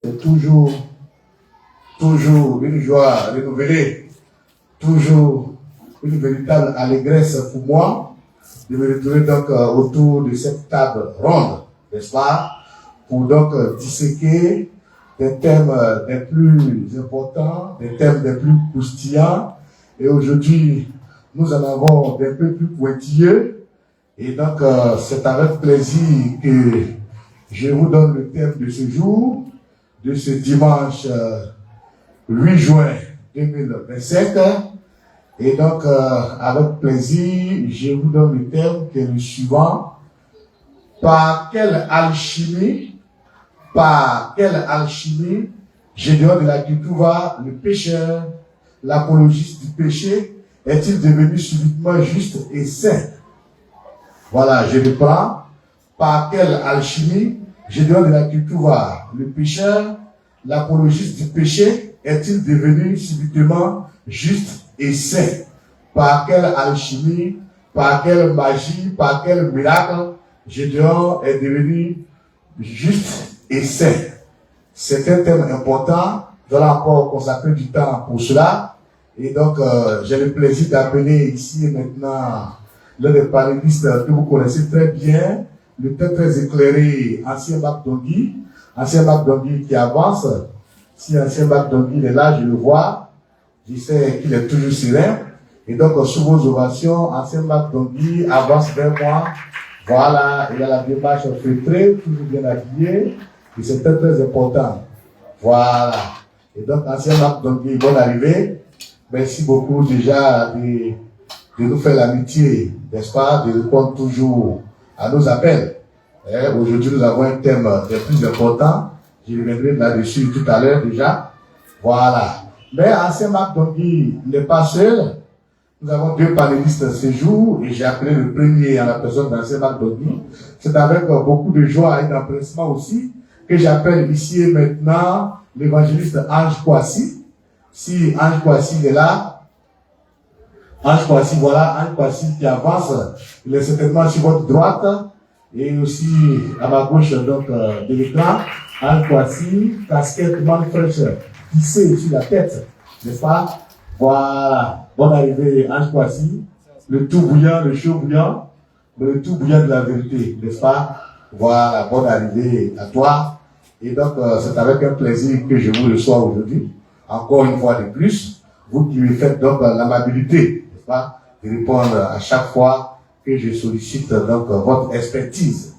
C'est toujours une joie renouvelée, toujours une véritable allégresse pour moi de me retrouver donc autour de cette table ronde, n'est-ce pas, pour donc disséquer des thèmes des plus importants, des thèmes des plus croustillants. Et aujourd'hui, nous en avons des peu plus pointilleux. Et donc, c'est avec plaisir que je vous donne le thème de ce jour, de ce dimanche 8 juin 2025. Et donc, avec plaisir, je vous donne le thème qui est le suivant. Par quelle alchimie, Gédéon de la Kitouva, le pécheur, l'apologiste du péché, est-il devenu subitement juste et saint? Voilà, je reprends. Par quelle alchimie, Gédéon de la Kitouva, le pécheur, l'apologiste du péché, est-il devenu subitement juste et saint? Par quelle alchimie, par quelle magie, par quel miracle, Gédéon est devenu juste et saint? C'est un thème important. Je vais encore consacrer du temps pour cela. Et donc, j'ai le plaisir d'appeler ici et maintenant l'un des panélistes que vous connaissez très bien, le très éclairé Ancien Mac Dongui qui avance. Si Ancien Mac Dongui est là, je le vois. Je sais qu'il est toujours serein. Et donc, sous vos ovations, Ancien Mac Dongui avance vers moi. Voilà, il a la démarche feutrée, toujours bien habillé. Et c'est très important. Voilà. Et donc, Ancien Mac Dongui, bonne arrivée. Merci beaucoup déjà de nous faire l'amitié, n'est-ce pas, de répondre toujours à nos appels. Aujourd'hui, nous avons un thème des plus importants. Je reviendrai là-dessus tout à l'heure déjà. Voilà. Mais Ancien Mac Dongui n'est pas seul. Nous avons deux panélistes ce jour et j'ai appelé le premier à la personne d'Ancien Mac Dongui. C'est avec beaucoup de joie et d'empressement aussi que j'appelle ici et maintenant l'évangéliste Ange Kouassi. Si Ange Kouassi est là, Ange Kouassi, voilà, Ange Kouassi qui avance, il est certainement sur votre droite et aussi à ma gauche donc de l'écran, Ange Kouassi, casquette manfresh tissée sur la tête, n'est-ce pas? Voilà, bonne arrivée Ange Kouassi, le tout bouillant, le chaud bouillant, mais le tout bouillant de la vérité, n'est-ce pas? Voilà, bonne arrivée à toi. Et donc, c'est avec un plaisir que je vous reçois aujourd'hui. Encore une fois de plus, vous qui me faites donc l'amabilité, n'est-ce pas, de répondre à chaque fois que je sollicite donc votre expertise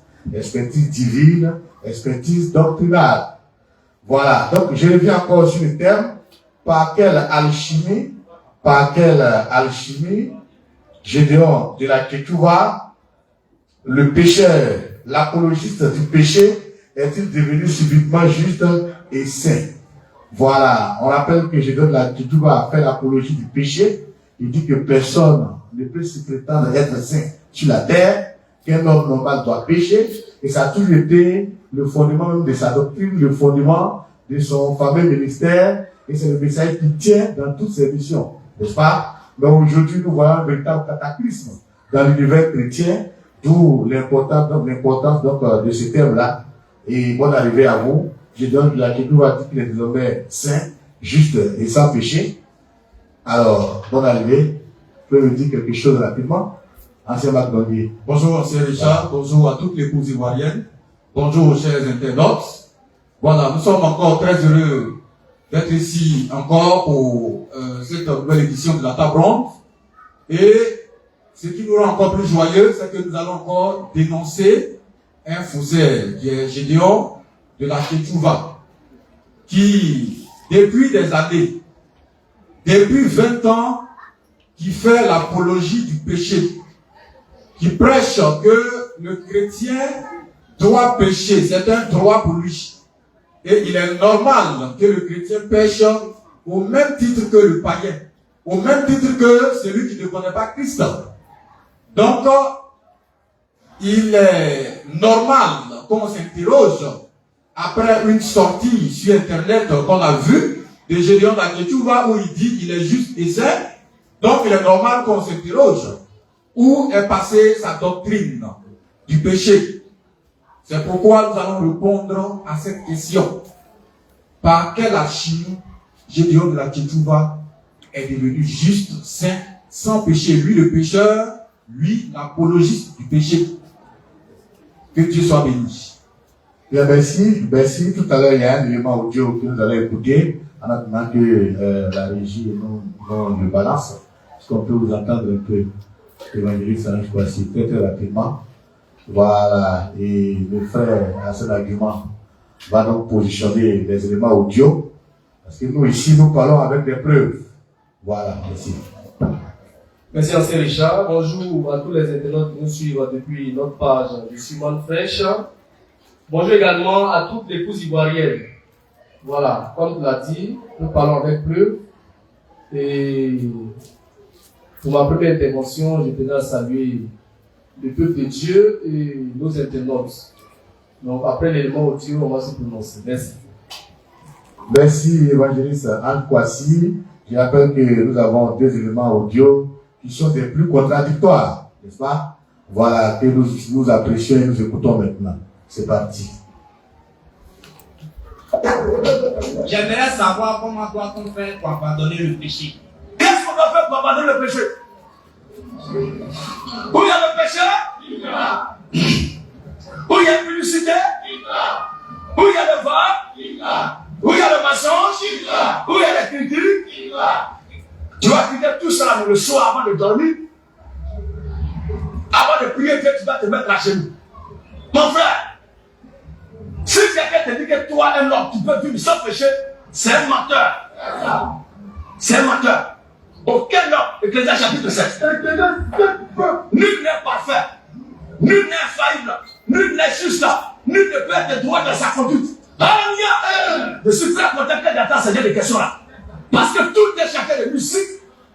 divine, expertise doctrinale. Voilà, donc je reviens encore sur le thème, par quelle alchimie, Gédéon de la Kitouva, le pécheur, l'apologiste du péché, est-il devenu subitement juste et saint? Voilà, on rappelle que Gédéon de la Kitouva a fait l'apologie du péché. Il dit que personne ne peut se prétendre être saint sur la terre, qu'un homme normal doit pécher, et ça a toujours été le fondement même de sa doctrine, le fondement de son fameux ministère, et c'est le message qui tient dans toutes ses missions, n'est-ce pas? Mais aujourd'hui, nous voyons un véritable cataclysme dans l'univers chrétien, d'où l'importance donc de ce thème-là. Et bonne arrivée à vous. Gédéon de la Kitouva dit qu'il est désormais saint, juste et sans péché. Alors, bonne arrivée. Vous pouvez me dire quelque chose rapidement? Ancien Mac Dongui. Bonjour, Ancien Richard. Bonjour à toutes les épouses ivoiriennes. Bonjour aux chers internautes. Voilà, nous sommes encore très heureux d'être ici encore pour cette nouvelle édition de la table ronde. Et ce qui nous rend encore plus joyeux, c'est que nous allons encore dénoncer un faussaire qui est Gédéon de la Kitouva, qui, depuis des années, depuis 20 ans, qui fait l'apologie du péché, qui prêche que le chrétien doit pécher, c'est un droit pour lui. Et il est normal que le chrétien pêche au même titre que le païen, au même titre que celui qui ne connaît pas Christ. Donc, il est normal qu'on s'interroge après une sortie sur Internet qu'on a vue de Gédéon de la Kitouva où il dit qu'il est juste et saint. Donc, il est normal qu'on s'interroge où est passée sa doctrine du péché. C'est pourquoi nous allons répondre à cette question. par quelle action Gédéon de la Ketouva est devenu juste, saint, sans péché. Lui, le pécheur, lui, l'apologiste du péché. Que Dieu soit béni. Bien, merci. Merci. Tout à l'heure, il y a un élément audio que nous allons écouter en attendant que la régie nous le balance. Est-ce qu'on peut vous entendre un peu? Évangéliste Ange Kwasi, très très rapidement. Voilà. Et le frère, à cet argument, va donc positionner les éléments audio. Parce que nous, ici, nous parlons avec des preuves. Voilà. Merci. Merci Ancien Richard. Bonjour à tous les internautes qui nous suivent depuis notre page du Simone Fraîche. Bonjour également à toutes les épouses ivoiriennes. Voilà, comme tu l'as dit, nous parlons avec preuve. Et pour ma première intervention, je tenais à saluer le peuple de Dieu et nos internautes. Donc après l'élément audio, on va se prononcer. Merci. Merci évangéliste Ange Kwasi. Je rappelle que nous avons deux éléments audio qui sont des plus contradictoires, n'est-ce pas? Voilà, que nous apprécions et nous écoutons maintenant. C'est parti. J'aimerais savoir comment doit-on faire pour abandonner le péché. Qu'est-ce qu'on doit faire pour abandonner le péché? Où il y a le péché, où il y a l'illicité, où il y a le vol, où il y a le mensonge, où il y a les critiques. Tu vas quitter tout ça le soir avant de dormir. Avant de prier Dieu, tu vas te mettre à genoux. Mon frère, si quelqu'un te dit que toi, un homme, tu peux vivre sans péché, c'est un menteur. C'est un menteur. Aucun homme, Ecclésias chapitre 7. Nul n'est parfait. Nul n'est infaillible. Nul n'est juste. Nul ne peut être droit dans sa conduite. Alléluia. Je suis très content que d'attendre ces des questions-là. Parce que tout est chacun de musique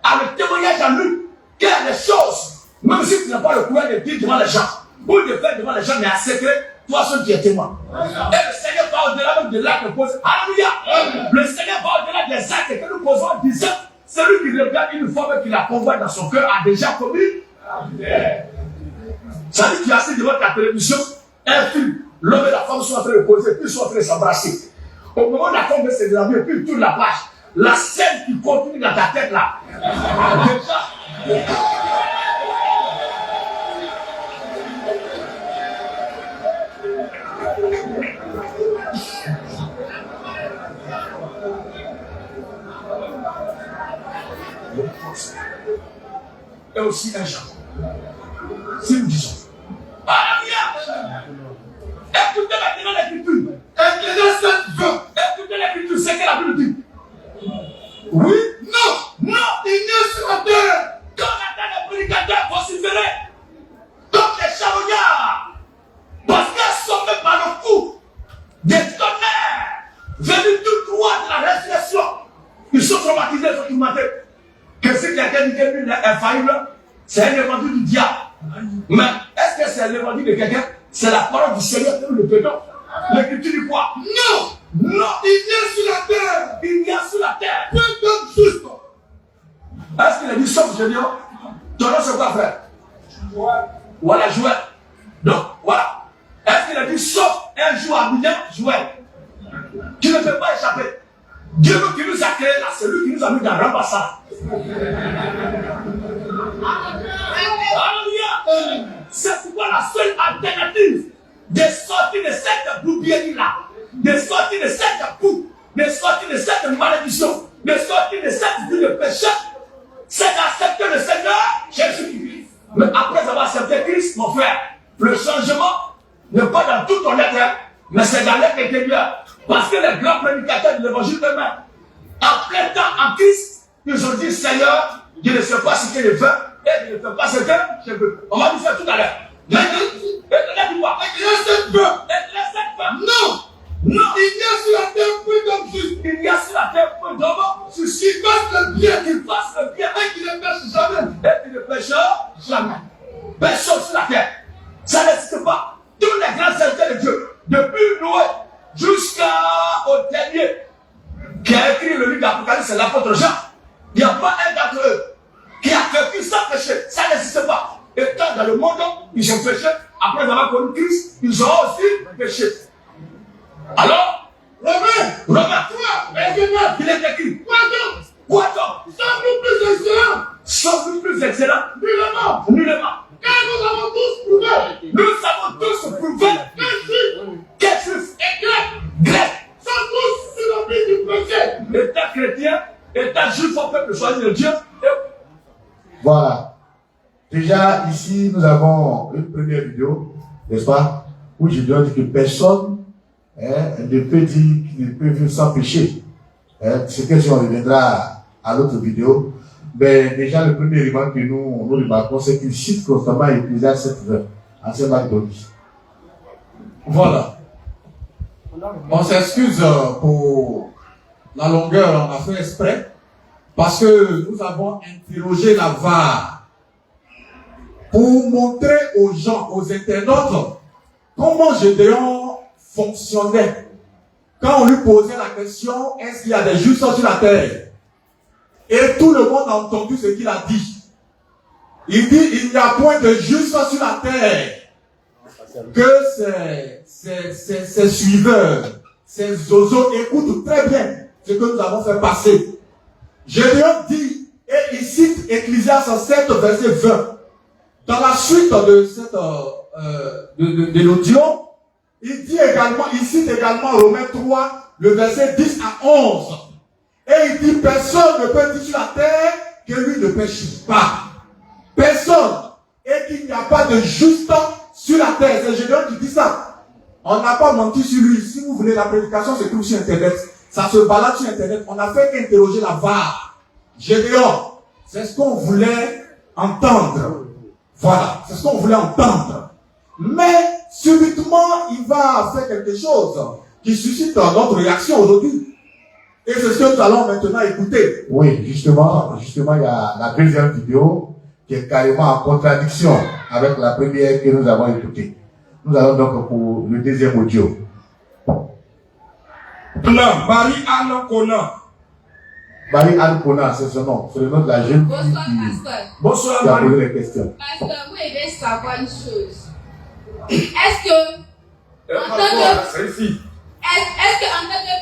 a le témoignage en lui qu'il y a des choses, même si tu n'as pas le courage de dire devant les gens, ou de faire devant les gens, mais en secret, toi seul tu es témoin. Et le Seigneur va au-delà même de l'acte que nous posons. Alléluia. Le Seigneur va au-delà des actes que nous posons en disant, celui qui regarde une femme qui la convoite dans son cœur a déjà commis. Ça dit que tu as assis devant ta télévision, un film, l'homme et la femme sont en train de poser, puis sont en train de s'embrasser. Au moment où la femme veut se déshabiller, puis il tourne la page. La scène qui continue dans ta tête là. Déjà. Et aussi un genre. Si nous disons. Alléluia. Écoutez maintenant l'écriture. Écoutez l'écriture, c'est que la Bible dit. Oui? Non! Non! Il n'est sur la terre! Quand la terre est prédicateur vociféré, comme des charognards, parce qu'elles sont faites par le coup des tonnerres venus tout droit de la résurrection, ils sont traumatisés, ils sont tourmentés. Que si quelqu'un dit que lui est infaillible, c'est un évangile du diable. Mais est-ce que c'est l'évangile de quelqu'un? C'est la parole du Seigneur que nous le faisons. L'écriture dit quoi? Non! Non, il vient sur la terre. Il vient sur la terre. Peu d'hommes justes. Est-ce qu'il a dit sauf Gédéon? Ton nom c'est quoi, frère? Voilà, Joël. Donc, voilà. Est-ce qu'il a dit sauf un jour à Midian? Joël. Tu ne peux pas échapper. Dieu qui nous a créé là, c'est lui qui nous a mis dans l'ambassade. Alléluia. C'est pourquoi la seule alternative de sortir de cette boubierie là, de sortir de cette coupe, de sortir de cette malédiction, de sortir de cette vie de péché, c'est d'accepter le Seigneur Jésus-Christ. Mais après avoir accepté Christ, mon frère, le changement n'est pas dans tout ton être, mais c'est dans l'être intérieur. Parce que les grands prédicateurs de l'évangile eux-mêmes, après temps en Christ, ils ont dit Seigneur, je ne sais pas ce que je veux, et je ne fais pas ce que je veux. On va dire ça tout à l'heure. Mais dis-moi, non! Non! Il y a sur la terre peu d'hommes justes. Il y a sur la terre peu d'hommes justes. Qui fassent le bien, qui fassent le bien, et qui ne pêchent jamais. Et qui ne pêchent jamais. Personne sur la terre. Ça n'existe pas. Tous les grands serviteurs de Dieu, depuis Noé jusqu'au dernier, qui a écrit le livre d'Apocalypse, c'est l'apôtre Jean. Il n'y a pas un d'entre eux qui a vécu sans péché. Ça n'existe pas. Et quand dans le monde, ils ont péché, après avoir connu Christ, ils ont aussi péché. Alors, Romains 3, chrétien, état juif au peuple choisi de Dieu. Voilà. Déjà, ici, nous avons une première vidéo, n'est-ce pas, où je dois dire que personne ne peut dire qu'il ne peut vivre sans péché. C'est que si on reviendra à l'autre vidéo, mais déjà, le premier élément que nous remarquons, c'est qu'il cite constamment Ecclésiaste 7:20. Ancien Macdonald. Voilà. On s'excuse pour la longueur, on a fait exprès, parce que nous avons interrogé la VAR pour montrer aux gens, aux internautes, comment Gédéon fonctionnait. Quand on lui posait la question, est-ce qu'il y a des justes sur la terre? Et tout le monde a entendu ce qu'il a dit. Il dit, il n'y a point de juste sur la terre. Que ces suiveurs, ces zozos écoutent très bien ce que nous avons fait passer. Gédéon dit, et il cite Ecclésiaste 7, verset 20. Dans la suite de cette de l'audio, il dit également, il cite également Romains 3, le verset 10 à 11. Et il dit, personne ne peut dire sur la terre que lui ne pêche pas. Personne. Et qu'il n'y a pas de juste sur la terre. C'est Gédéon qui dit ça. On n'a pas menti sur lui. Si vous voulez, la prédication se trouve sur Internet. Ça se balade sur Internet. On a fait qu'interroger la VAR. Gédéon, c'est ce qu'on voulait entendre. Voilà, c'est ce qu'on voulait entendre. Mais, subitement, il va faire quelque chose qui suscite notre réaction aujourd'hui. Et c'est ce que nous allons maintenant écouter. Oui, justement, il y a la deuxième vidéo qui est carrément en contradiction avec la première que nous avons écoutée. Nous allons donc pour le deuxième audio. Non, Marie-Anne Conan. Marie-Anne Conan, c'est son nom. C'est le nom de la jeune fille Bonsoir, qui a pasteur. posé les questions. Pasteur, vous devez savoir une chose. Est-ce que, en tant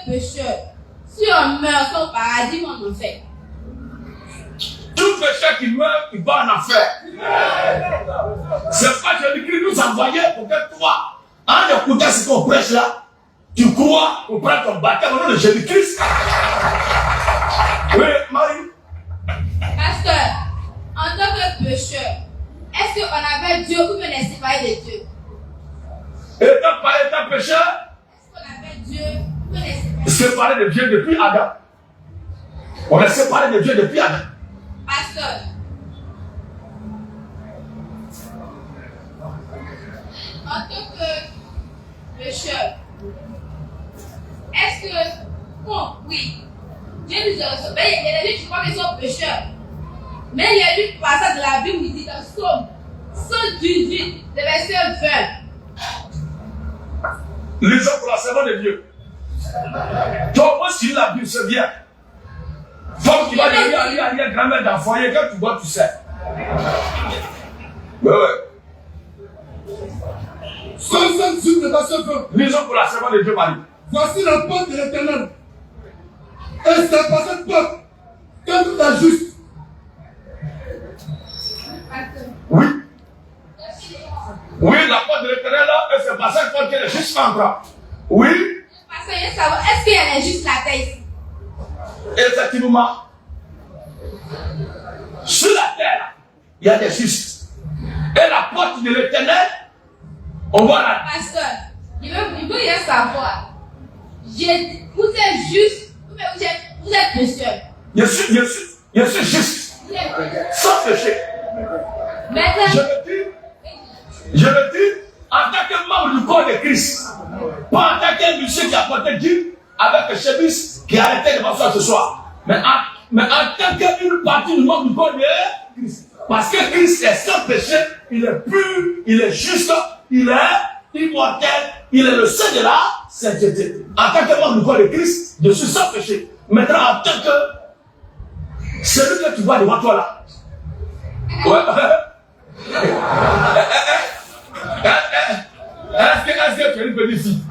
que pécheur, si on meurt au paradis ou en enfer? Tout pécheur qui meurt, il va en enfer. C'est pas Jésus-Christ nous envoyait pour que toi, en écoutant ce qu'on prêche là, tu crois qu'on prend ton baptême au nom de Jésus-Christ. Oui, Marie. Pasteur, en tant que pécheur, est-ce qu'on avait Dieu ou qu'on est séparé de Dieu? Étant pécheur, Est-ce qu'on avait Dieu ou qu'on est séparé? séparé de Dieu depuis Adam. On est séparé de Dieu depuis Adam. Pasteur, en tant que pécheur, est-ce que, bon, oui, Dieu nous a reçus. Mais il y a des gens qui croient qu'ils sont pécheurs. Mais il y a une passage de la Bible où il dit dans Psaume 118, le verset 20. Lisons pour la servante de Dieu. Toi aussi, la Bible, c'est bien. Femme qui va lire grand-mère dans le foyer, quand tu vois, tu sais. Ouais. 128 de verset 20. Lisons pour la servante de Dieu, Marie. Voici la porte de l'Éternel. Et c'est par cette porte que tout est juste. Oui. Oui, la porte de l'Éternel, là, et c'est par cette porte qu'elle est juste encore. Oui, Pasteur, je veux savoir, est-ce qu'il y a juste la terre ici? effectivement. Sur la terre, il y a des justes. Et la porte de l'Éternel, on voit la. Pasteur, je veux bien savoir. Vous êtes juste, ou bien vous êtes pécheur. Je suis juste, Vous êtes pécheur. sans péché. Maintenant, Je le dis en tant que membre du corps de Christ. Pas en tant qu'un monsieur qui a porté Dieu avec un chemise qui a arrêté de m'asseoir ce soir. Mais en tant qu'une partie du membre du corps de Christ. Parce que Christ est sans péché, il est pur, il est juste, il est immortel, il est le seul de la sainteté. En tant que membre du corps de Christ, je suis sans péché. Maintenant, en tant que celui que tu vois devant toi là. Ouais. Est-ce que tu es une petite fille?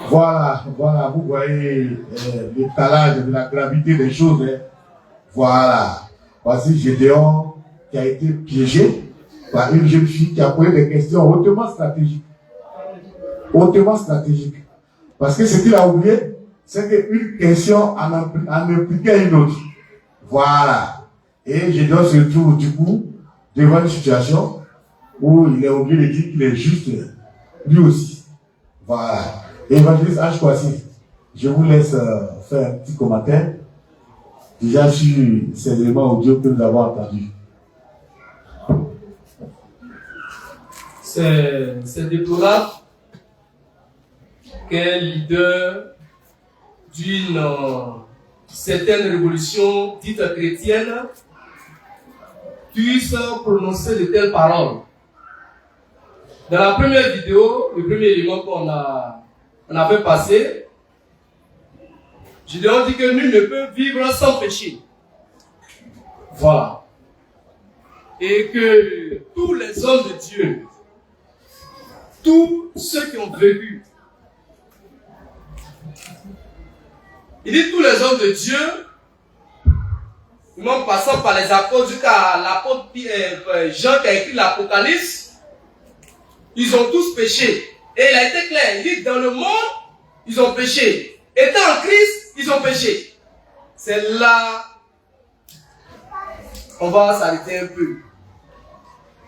Voilà, vous voyez l'étalage de la gravité des choses. Hein. Voilà. Voici Gédéon qui a été piégé par une jeune fille qui a posé des questions hautement stratégiques. Hautement stratégiques. Parce que ce qu'il a oublié, c'est qu'une question en impliquait une autre. Voilà. Et Gédéon se retrouve du coup devant une situation où il est obligé de dire qu'il est juste lui aussi. Voilà. Évangéliste H. Kwasi, je vous laisse faire un petit commentaire déjà sur ces éléments audio que nous avons entendus. C'est déplorable qu'un leader d'une certaine révolution dite chrétienne puisse prononcer de telles paroles. Dans la première vidéo, le premier élément qu'on avait passé, Gédéon dit que nul ne peut vivre sans péché. Voilà. Et que tous les hommes de Dieu, tous ceux qui ont vécu, il dit tous les hommes de Dieu, même passant par les apôtres jusqu'à l'apôtre Jean qui a écrit l'Apocalypse, ils ont tous péché. Et il a été clair, il dit dans le monde, ils ont péché. Étant en Christ, ils ont péché. C'est là, on va s'arrêter un peu.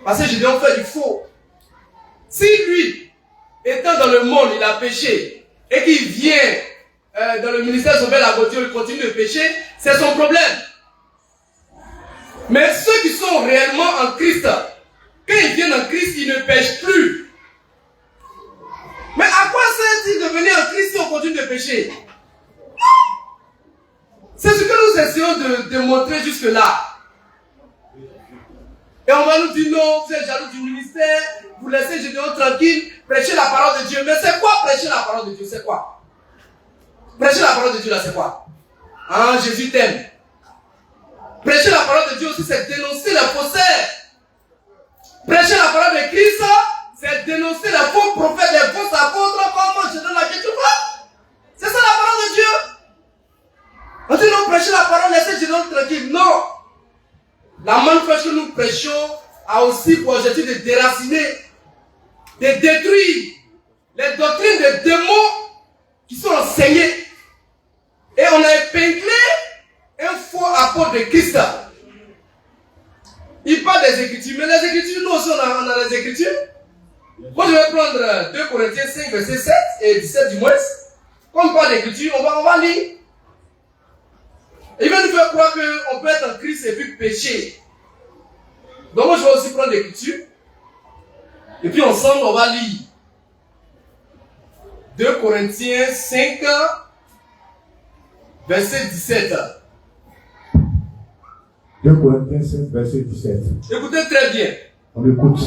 Parce que Gédéon fait du faux. Si lui, étant dans le monde, il a péché, et qu'il vient dans le ministère sauver la voiture, il continue de pécher, c'est son problème. Mais ceux qui sont réellement en Christ, quand ils viennent en Christ, ils ne pêchent plus. Mais à quoi sert-il de venir en Christ si on continue de pécher? C'est ce que nous essayons de montrer jusque-là. Et on va nous dire non, vous êtes jaloux du ministère, vous laissez Gédéon tranquille, prêchez la parole de Dieu. Mais c'est quoi prêcher la parole de Dieu? C'est quoi? Prêcher la parole de Dieu là, c'est quoi? Ah, Jésus t'aime. Prêcher la parole de Dieu aussi, c'est dénoncer les faussaires. Prêcher la parole de Christ, c'est dénoncer les faux prophètes, les faux apôtres, comment je donne la question. C'est ça la parole de Dieu. On dit non, prêcher la parole, laissez Gédéon tranquille. Non. La manifestation que nous prêchons a aussi pour objectif de déraciner, de détruire les doctrines de démons qui sont enseignées. Et on a épinglé un faux apôtre de Christ. Il parle des Écritures, mais les Écritures, nous aussi on a les Écritures. Moi je vais prendre 2 Corinthiens 5, verset 7 et 17 du moins. Quand on parle d'Écriture, on va lire. Il va nous faire croire qu'on peut être en Christ et puis pécher. Donc moi je vais aussi prendre l'Écriture. Et puis ensemble on va lire 2 Corinthiens 5, verset 17. 2 Corinthiens 5, verset 17. Écoutez très bien. On écoute.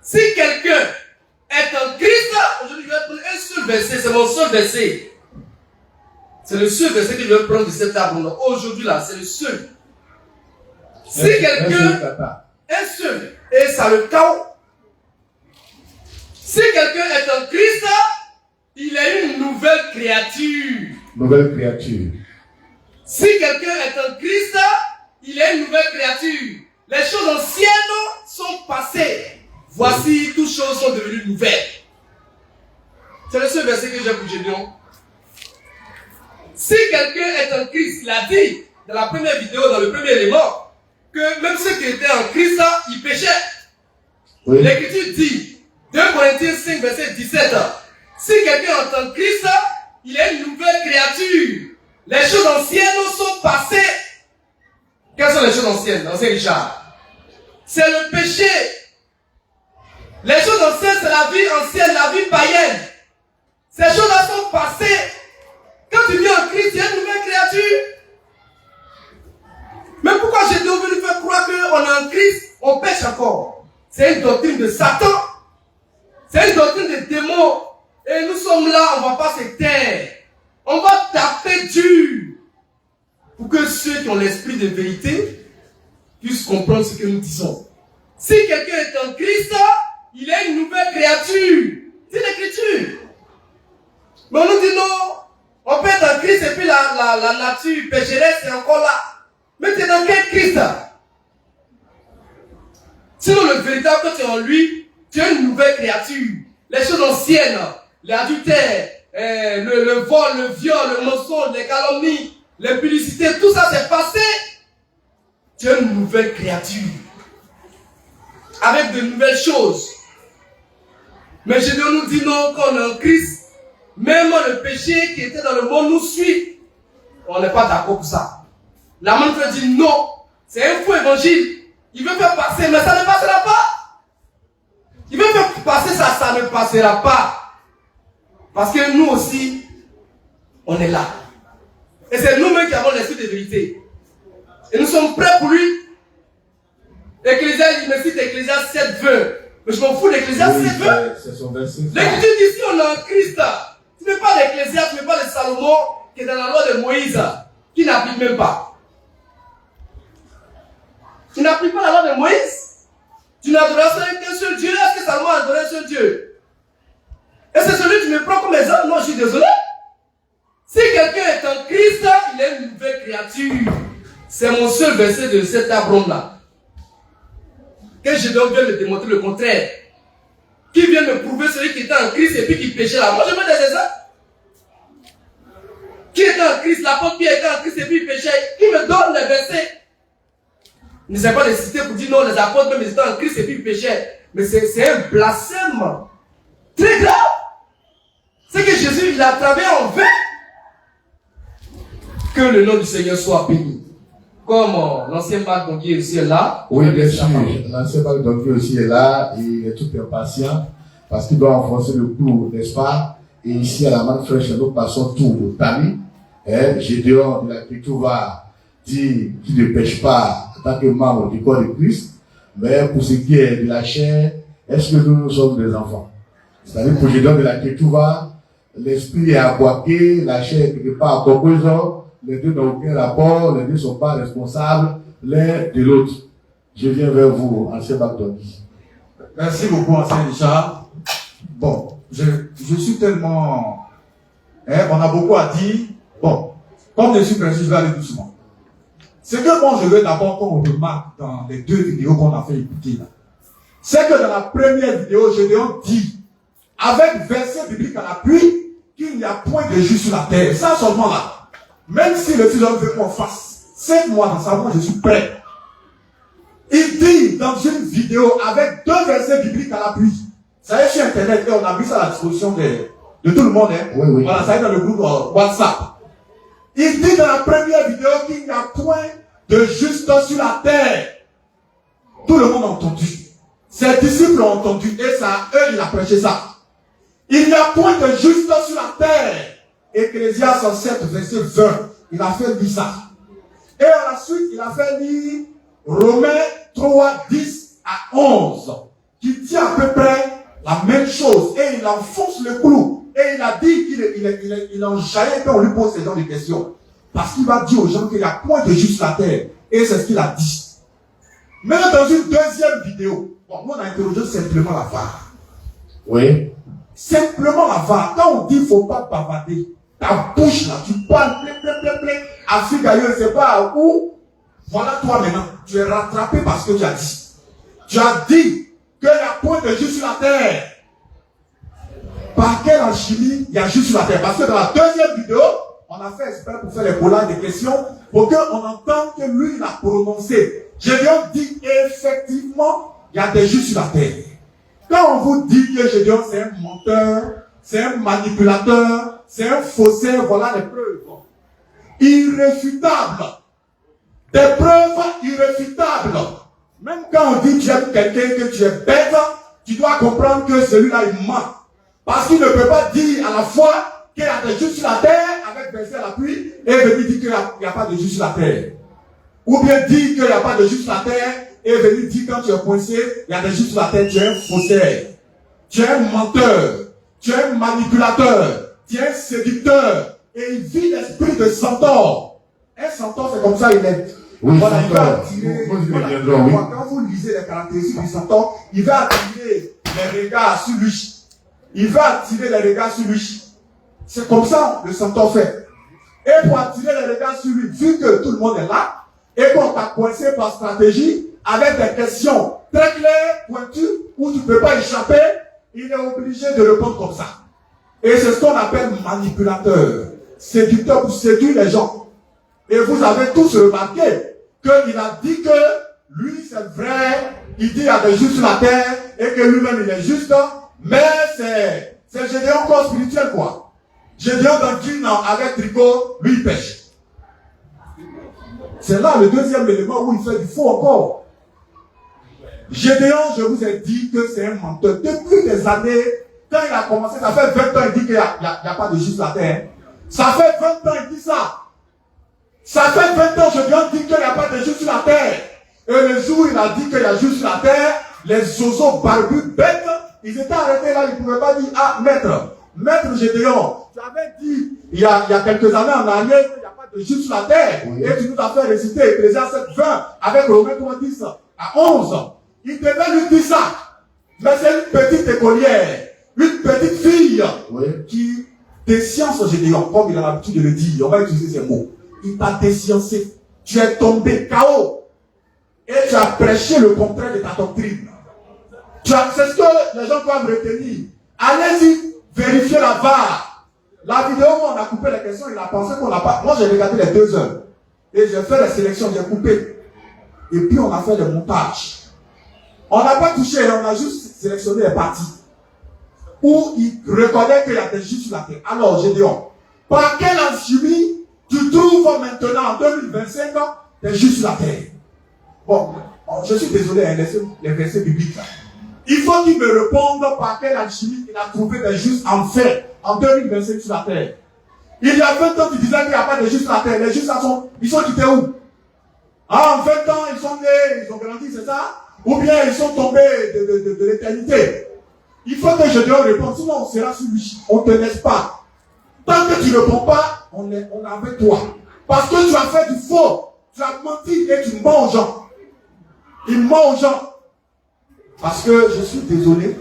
Si quelqu'un est en Christ, aujourd'hui je vais prendre un seul verset, c'est mon seul verset. C'est le seul verset que je vais prendre de cet arbre. Aujourd'hui là, c'est le seul. Si quelqu'un, un seul, et ça le chaos. Si quelqu'un est en Christ, il est une nouvelle créature. Nouvelle créature. Si quelqu'un est en Christ, il est une nouvelle créature. Les choses anciennes sont passées. Voici, toutes choses sont devenues nouvelles. C'est le seul verset que j'ai pour Gédéon. Si quelqu'un est en Christ, il a dit dans la première vidéo, dans le premier élément, que même ceux qui étaient en Christ, ils péchaient. Oui. L'Écriture dit, 2 Corinthiens 5, verset 17, si quelqu'un est en Christ, il est une nouvelle créature. Les choses anciennes sont passées. Quelles sont les choses anciennes, ancien Richard? C'est le péché. Les choses anciennes, c'est la vie ancienne, la vie païenne. Ces choses-là sont passées. Quand tu viens en Christ, il y a une nouvelle créature. Mais pourquoi j'ai dû nous faire croire qu'on est en Christ, on pêche encore? C'est une doctrine de Satan. C'est une doctrine de démons. Et nous sommes là, on ne va pas se taire. On va taper dur. Pour que ceux qui ont l'esprit de vérité puissent comprendre ce que nous disons. Si quelqu'un est en Christ, il est une nouvelle créature. C'est l'Écriture. Mais on nous dit non. On peut être en Christ et puis la nature pécheresse est encore là. Mais tu es dans quel Christ? Sinon le véritable, quand tu es en lui, tu es une nouvelle créature. Les choses anciennes, l'adultère, le vol, le viol, le mensonge, les calomnies, les publicités, tout ça c'est passé. Tu es une nouvelle créature. Avec de nouvelles choses. Mais Gédéon nous dit non, qu'on est en Christ, même le péché qui était dans le monde nous suit. On n'est pas d'accord pour ça. La main veut dire non, c'est un faux évangile. Il veut faire passer, mais ça ne passera pas. Il veut faire passer ça, ça ne passera pas. Parce que nous aussi, on est là. Et c'est nous-mêmes qui avons l'esprit de vérité. Et nous sommes prêts pour lui. Ecclésias, il me cite Ecclésias 7, 20. Mais je m'en fous d'Ecclésias 7, 20. C'est son verset. L'écriture dit ici, on est en Christ. Tu ne mets pas d'Ecclésias, tu ne mets pas de Salomon, qui est dans la loi de Moïse, qui n'applique même pas. Tu n'appliques pas la loi de Moïse. Tu n'adoreras qu'un seul Dieu. Est-ce que Salomon a adoré un seul Dieu? Et c'est celui que tu me prends comme exemple. Non, je suis désolé. Si quelqu'un est en Christ, il est une nouvelle créature. C'est mon seul verset de cet arbre-là. Que je dois bien me démontrer le contraire. Qui vient me prouver celui qui était en Christ et puis qui péchait là. Moi je mets des exemples. Qui était en Christ, l'apôtre Pierre était en Christ et puis il péchait. Qui me donne les versets? Il ne sait pas les citer pour dire non, les apôtres même ils étaient en Christ et puis ils péchaient. Mais c'est un blasphème très grave. C'est que Jésus il a travaillé en vain. Que le nom du Seigneur soit béni. Comme l'ancien Marc Donquier aussi est là. Oui, bien sûr. L'ancien Marc Donquier aussi est là. Il est tout impatient parce qu'il doit enfoncer le clou, n'est-ce pas? Et ici, à la Manne Fraîche, nous passons tout au tamis. Gédéon de la L'écriture va dire qu'il ne pêche pas en tant que membre du corps de Christ. Mais pour ce qui est de la chair, est-ce que nous sommes des enfants? C'est-à-dire pour Gédéon de la L'écriture, l'esprit est aboqué, la chair est quelque part à composant. Les deux n'ont aucun rapport, les deux ne sont pas responsables l'un de l'autre. Je viens vers vous, ancien Bagdoni. Merci beaucoup, ancien Richard. Bon, je suis tellement... on a beaucoup à dire. Bon, comme je suis précis, je vais aller doucement. Ce que moi je veux d'abord qu'on remarque dans les deux vidéos qu'on a fait écouter là, c'est que dans la première vidéo, Gédéon dit, avec verset biblique à l'appui, qu'il n'y a point de juste sur la terre. Ça seulement là. Même si le Fils de l'homme veut qu'on fasse 5 mois dans sa voie, je suis prêt. Il dit dans une vidéo avec 2 versets bibliques à l'appui. Ça y est sur Internet et on a mis ça à la disposition de tout le monde. Hein? Oui, oui. Voilà, ça y est dans le groupe WhatsApp. Il dit dans la première vidéo qu'il n'y a point de juste sur la terre. Tout le monde a entendu. Ses disciples ont entendu et ça, eux, il a prêché ça. Il n'y a point de juste sur la terre. Ecclésias 7, verset 20. Il a fait lire ça. Et à la suite, il a fait lire Romains 3, 10 à 11. Qui dit à peu près la même chose. Et il enfonce le clou. Et il a dit qu'il enjaille quand on lui pose ce genre de questions. Parce qu'il va dire aux gens qu'il n'y a point de juste la terre. Et c'est ce qu'il a dit. Maintenant, dans une deuxième vidéo, bon, nous on a interrogé simplement la VAR. Oui. Simplement la VAR. Quand on dit qu'il ne faut pas bavarder, ta bouche là, tu parles plein. Afrique ailleurs, c'est pas où. Voilà toi maintenant. Tu es rattrapé parce que tu as dit. Tu as dit qu'il y a point de juste sur la terre. Par quelle alchimie il y a juste sur la terre? Parce que dans la deuxième vidéo, on a fait exprès pour faire les collages des questions pour qu'on entende que lui, il a prononcé. Gédéon dit effectivement, il y a des justes sur la terre. Quand on vous dit que Gédéon c'est un menteur, c'est un manipulateur, c'est un faussaire, voilà les preuves. Irréfutables. Des preuves irréfutables. Même quand on dit que tu aimes quelqu'un, que tu es bête, tu dois comprendre que celui-là, il ment. Parce qu'il ne peut pas dire à la fois qu'il y a des justes sur la terre, avec verset à l'appui, et venir dire qu'il n'y a pas de justes sur la terre. Ou bien dire qu'il n'y a pas de justes sur la terre, et venir dire quand tu es coincé, il y a des justes sur la terre, tu es un faussaire. Tu es un menteur. Tu es un manipulateur. Tu es un séducteur. Et il vit l'esprit de centaure. Un centaure, c'est comme ça, il est. Oui, voilà, il va centaure. attirer. Oui. Quand vous lisez les caractéristiques du centaure, il va attirer les regards sur lui. Il va attirer les regards sur lui. C'est comme ça le centaure fait. Et pour attirer les regards sur lui, vu que tout le monde est là, et qu'on t'a coincé par stratégie, avec des questions très claires, pointues, où tu ne peux pas échapper, il est obligé de répondre comme ça. Et c'est ce qu'on appelle manipulateur. Séducteur pour séduire les gens. Et vous avez tous remarqué qu'il a dit que lui, c'est vrai, il dit qu'il y a des justes sur la terre et que lui-même il est juste, mais c'est Gédéon corps spirituel, quoi. Gédéon dans jean avec tricot, lui il pêche. C'est là le deuxième élément où il fait du faux encore. Gédéon, je vous ai dit que c'est un menteur. Depuis des années, quand il a commencé, ça fait 20 ans, il dit qu'il n'y a pas de juste sur la terre. Ça fait 20 ans, il dit ça. Ça fait 20 ans, Gédéon dit qu'il n'y a pas de juste sur la terre. Et le jour où il a dit qu'il y a juste sur la terre, les oiseaux barbus, bêtes, ils étaient arrêtés là, ils ne pouvaient pas dire, ah, maître Gédéon, tu avais dit, il y a quelques années en arrière, qu'il n'y a pas de juste sur la terre. Oui. Et tu nous as fait réciter Ecclésiaste 7, 20, avec Romains 3, 10 à 11. Il devait lui dire ça. Mais c'est une petite écolière, une petite fille, oui, qui défiance Gédéon, comme il a l'habitude de le dire. On va utiliser ces mots. Il t'a défiancé. Tu es tombé KO. Et tu as prêché le contraire de ta doctrine. C'est ce que les gens doivent retenir. Allez-y, vérifiez la VAR. La vidéo où on a coupé les questions, il a pensé qu'on n'a pas. Moi, j'ai regardé les 2 heures. Et j'ai fait les sélections, j'ai coupé. Et puis, on a fait le montage. On n'a pas touché, on a juste sélectionné les parties. Où il reconnaît qu'il y a des justes sur la terre. Alors, Gédéon, par quelle alchimie tu trouves maintenant, en 2025, des justes sur la terre? Bon, je suis désolé, hein, les versets bibliques là. Il faut qu'il me réponde par quelle alchimie il a trouvé des justes en fait, en 2025 sur la terre. Il y a 20 ans, tu disais qu'il n'y a pas de justes sur la terre. Les justes là ils sont quittés où? Ah, en 20 ans, ils sont nés, ils ont grandi, c'est ça? Ou bien ils sont tombés de l'éternité. Il faut que je te réponde, sinon on sera sur lui. On ne te laisse pas. Tant que tu ne réponds pas, on est avec toi. Parce que tu as fait du faux. Tu as menti et tu mens aux gens. Il ment aux gens. Parce que je suis désolé.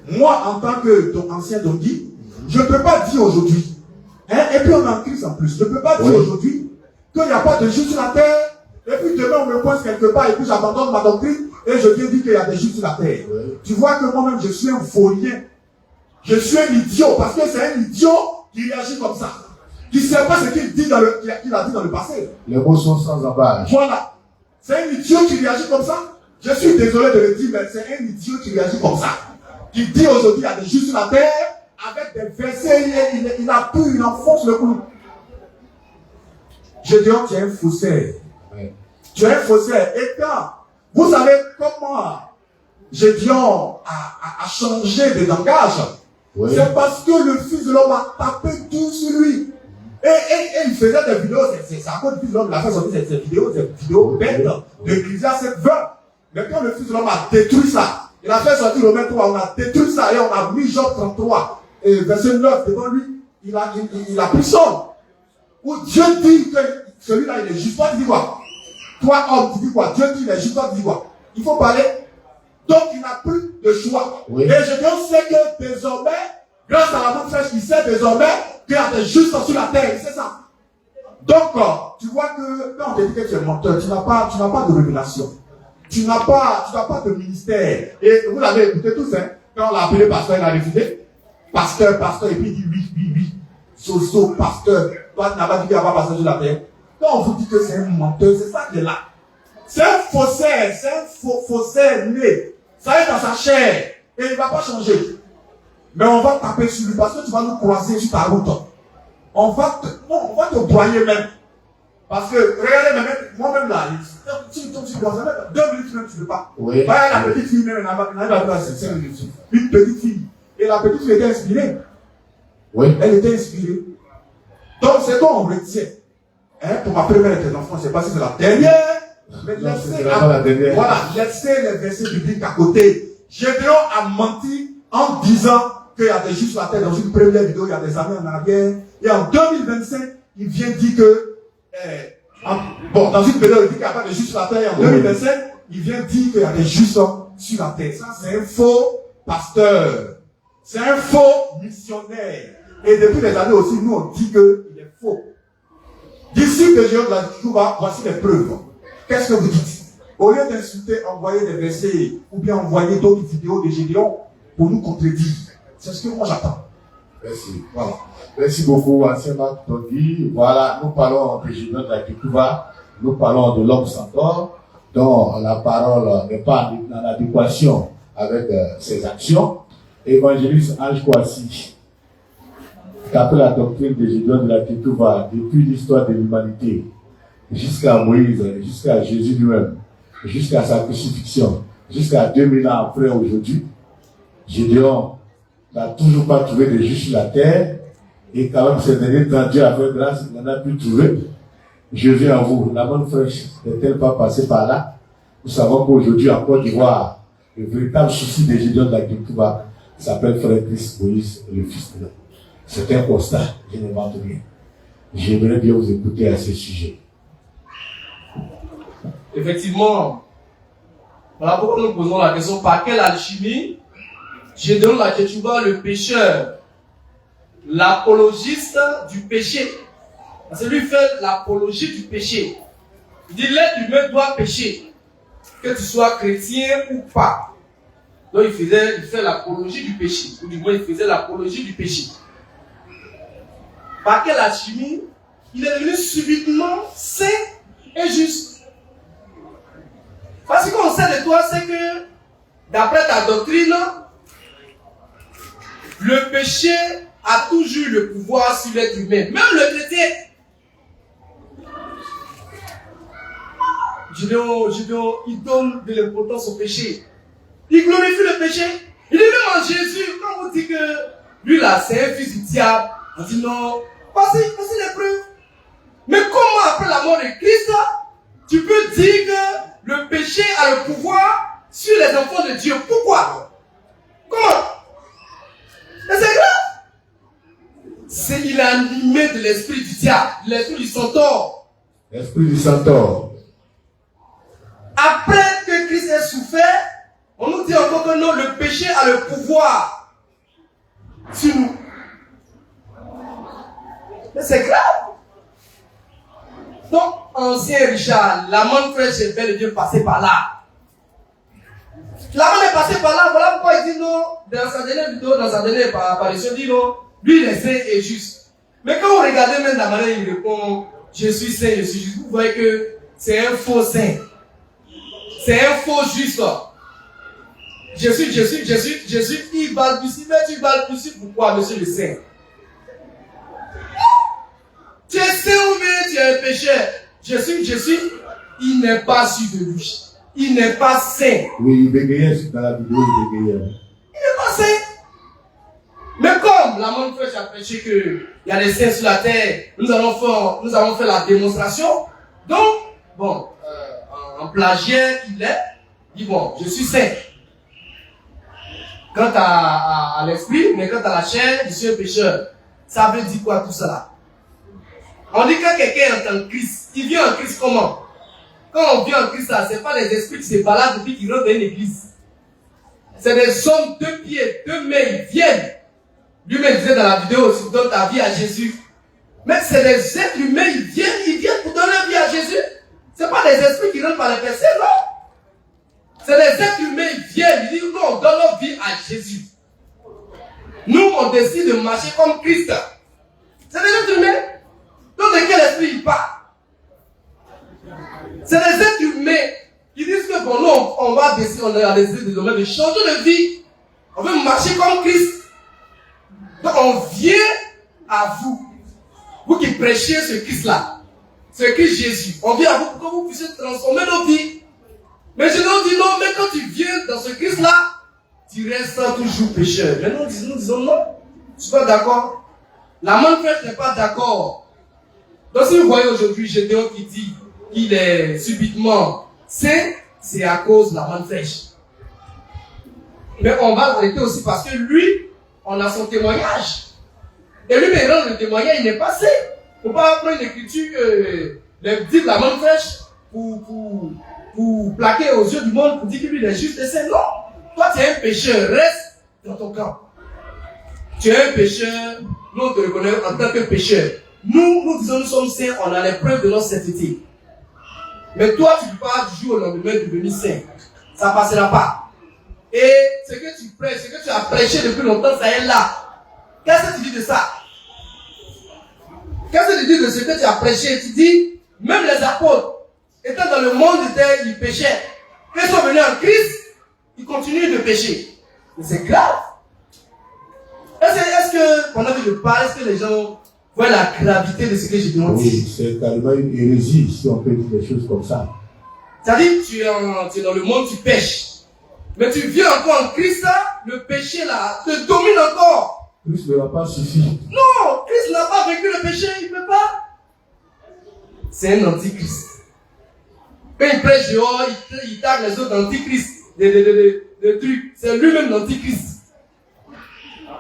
Moi, en tant que ton ancien Dongui, je ne peux pas dire aujourd'hui. Hein, et puis on est en crise en plus. Je ne peux pas dire aujourd'hui qu'il n'y a pas de juste sur la terre. Et puis demain on me coince quelque part et puis j'abandonne ma doctrine et je viens dire qu'il y a des justes sur la terre. Oui. Tu vois que moi-même je suis un vaurien. Je suis un idiot parce que c'est un idiot qui réagit comme ça. Qui ne sait pas ce qu'il dit qu'il a dit dans le passé. Les mots sont sans embâche. Voilà. C'est un idiot qui réagit comme ça. Je suis désolé de le dire, mais c'est un idiot qui réagit comme ça. Qui dit aujourd'hui qu'il y a des justes sur la terre, avec des versets, il appuie, il enfonce le clou. Je dis, oh, tu es un faussaire. Oui. Tu es un faussaire. Et quand vous savez comment Gédéon a changé de langage, oui, c'est parce que le Fils de l'homme a tapé tout sur lui. Et il faisait des vidéos, c'est à cause du Fils de l'homme, il a fait sortir ces vidéos bêtes de Ecclésiaste 7, 20. Mais quand le Fils de l'homme a détruit ça, il a fait sortir Romains 3, on a détruit ça et on a mis Job 33, et verset 9 devant lui, il a pris son. Où Dieu dit que celui-là il est juste. Toi tu dis quoi? Toi homme, tu dis quoi? Dieu dit il est juste, toi tu dis quoi? Il faut parler. Donc il n'a plus de choix. Oui. Et Gédéon sait que désormais, grâce à la bonne flèche, il sait désormais qu'il y a des justes sur la terre, c'est ça. Donc, tu vois que quand on te dit que tu es menteur, tu n'as pas de révélation. Tu n'as pas de ministère. Et vous l'avez écouté tous, hein. Quand on l'a appelé pasteur, il a refusé. Pasteur, et puis il dit oui. Soso, pasteur. Toi, tu n'as pas dit qu'il n'y a pas pasteur sur la terre. Quand on vous dit que c'est un menteur, c'est ça qui est là. C'est un faussaire, faussaire né. Ça est dans sa chair. Et il ne va pas changer. Mais on va taper sur lui parce que tu vas nous croiser sur ta route. On va te broyer même. Parce que, regardez, même, moi-même là, si tu tombes sur le 2 minutes même, tu ne peux pas. Oui. La petite fille, même, elle n'a pas 5 minutes. Une petite fille. Et la petite fille était inspirée. Oui. Elle était inspirée. Donc, c'est quoi on retient? Hein, pour ma première intervention, je ne sais pas si c'est la dernière. Mais laissez les versets bibliques à côté. Gédéon a menti en disant qu'il y a des justes sur la terre. Dans une première vidéo, il y a des années en arrière. Et en 2025, il vient dire que dans une vidéo, il dit qu'il n'y a pas de justes sur la terre. Et en 2025, il vient dire qu'il y a des justes sur la terre. Ça, c'est un faux pasteur. C'est un faux missionnaire. Et depuis des années aussi, nous, on dit qu'il est faux. Disciple de Gédéon de la Touba, voici les preuves. Qu'est-ce que vous dites? Au lieu d'insulter, envoyer des versets ou bien envoyer d'autres vidéos de Gédéon pour nous contredire. C'est ce que moi j'attends. Merci. Voilà. Merci beaucoup, ancien Marc Tongi. Voilà, nous parlons de Gédéon de la Kikuva, nous parlons de l'homme sans corps, dont la parole n'est pas en adéquation avec ses actions. Évangéliste Ange Kouassi, qu'après la doctrine de Gédéon de la Kikuva, depuis l'histoire de l'humanité, jusqu'à Moïse, jusqu'à Jésus lui-même, jusqu'à sa crucifixion, jusqu'à 2000 ans après aujourd'hui, Gédéon n'a toujours pas trouvé de juste sur la terre, et quand même ces derniers temps, Dieu a fait grâce, il en a pu trouver. Je viens à vous, la bonne fraîche n'est-elle pas passée par là? Nous savons qu'aujourd'hui, en Côte d'Ivoire, le véritable souci des Gédéons de la Kikuva s'appelle Frère Christ Moïse, le fils de l'homme. C'est un constat, je n'invente rien. J'aimerais bien vous écouter à ce sujet. Effectivement, voilà pourquoi nous posons la question, par quelle alchimie Gédéon de la Kikuva, le pécheur, l'apologiste du péché. Parce que lui fait l'apologie du péché. Il dit l'être humain doit pécher, que tu sois chrétien ou pas. Donc il fait l'apologie du péché, ou du moins il faisait l'apologie du péché. Par quelle alchimie il est devenu subitement saint et juste. Parce qu'on sait de toi, c'est que d'après ta doctrine, le péché a toujours le pouvoir sur l'être humain, même le chrétien. Gédéon, il donne de l'importance au péché. Il glorifie le péché. Il est même en Jésus, quand on dit que lui là, c'est un fils du diable, on dit non, passez les preuves. Mais comment après la mort de Christ, tu peux dire que le péché a le pouvoir sur les enfants de Dieu? Pourquoi? Comment? Mais c'est grave. Il est animé de l'esprit du diable, de l'esprit du centaure. L'esprit du centaure. Après que Christ ait souffert, on nous dit encore que non, le péché a le pouvoir sur nous. Mais c'est grave. Donc, ancien Richard, la manne fraîche est bel et bien passée par là. La manne est passée par là, voilà pourquoi il dit non, dans sa dernière vidéo, dans sa dernière apparition, il dit non, lui il est saint et juste. Mais quand vous regardez même la manière il répond, je suis saint, je suis juste, vous voyez que c'est un faux saint. C'est un faux juste. Je suis, il balbutie, mais tu balbuties pourquoi, monsieur le saint? Tu es saint ou bien tu es un pécheur? Je suis, il n'est pas sûr de lui. Il n'est pas saint. Oui, il bégayait dans la vidéo, il bégayait. Il n'est pas saint. Mais comme la montre fraîche a prêché qu'il y a des saints sur la terre, nous avons fait la démonstration. Donc, bon, en plagiaire, il dit bon, je suis saint. Quant à l'esprit, mais quant à la chair, je suis un pécheur. Ça veut dire quoi tout cela? On dit que quand quelqu'un est en Christ, il vient en Christ comment? Quand on vient en Christ, là, ce n'est pas des esprits qui se baladent depuis qu'ils rentrent dans une église. C'est des hommes, 2 pieds, 2 mains, ils viennent. Lui-même disait dans la vidéo, si tu donnes ta vie à Jésus. Mais c'est des êtres humains, ils viennent pour donner la vie à Jésus. Ce n'est pas des esprits qui rentrent par les personnes, non. C'est des êtres humains, ils viennent, ils disent non, on donne notre vie à Jésus. Nous, on décide de marcher comme Christ. C'est des êtres humains. Donc de quel esprit il parle? C'est des êtres humains qui disent que bon, nous, on a décidé désormais de changer de vie. On veut marcher comme Christ. Donc on vient à vous, vous qui prêchez ce Christ-là, ce Christ Jésus. On vient à vous pour que vous puissiez transformer nos vies. Mais je nous dis non, mais quand tu viens dans ce Christ-là, tu restes toujours pécheur. Mais nous disons non, je ne suis pas d'accord. La manne fraîche n'est pas d'accord. Donc si vous voyez aujourd'hui Gédéon qui dit qu'il est subitement saint, c'est à cause de la manne fraîche. Mais on va arrêter aussi parce que lui, on a son témoignage. Et lui, maintenant, le témoignage, il n'est pas saint. Il ne faut pas prendre l'écriture, dire de la manne fraîche pour plaquer aux yeux du monde pour dire que lui, il est juste et saint. Non. Toi, tu es un pécheur. Reste dans ton camp. Tu es un pécheur. Nous, on te reconnaît en tant que pécheur. Nous disons, nous sommes saints, on a les preuves de notre sainteté. Mais toi, tu ne peux pas du jour au lendemain devenir saint. Ça ne passera pas. Et ce que tu prêches, ce que tu as prêché depuis longtemps, ça est là. Qu'est-ce que tu dis de ça? Qu'est-ce que tu dis de ce que tu as prêché? Tu dis, même les apôtres, étant dans le monde, ils péchaient. Quand ils sont venus en Christ, ils continuent de pécher. Mais c'est grave. Est-ce que, pendant que je parle, est-ce que les gens voient la gravité de ce que je dis? Oui, c'est carrément une hérésie si on peut dire des choses comme ça. C'est-à-dire, tu es dans le monde, tu pêches. Mais tu viens encore en Christ, le péché là, te domine encore. Christ ne va pas suffire. Non, Christ n'a pas vaincu le péché, il ne peut pas. C'est un antichrist. Quand il prêche dehors, il tape les autres d'antichrist, des trucs. C'est lui-même l'antichrist.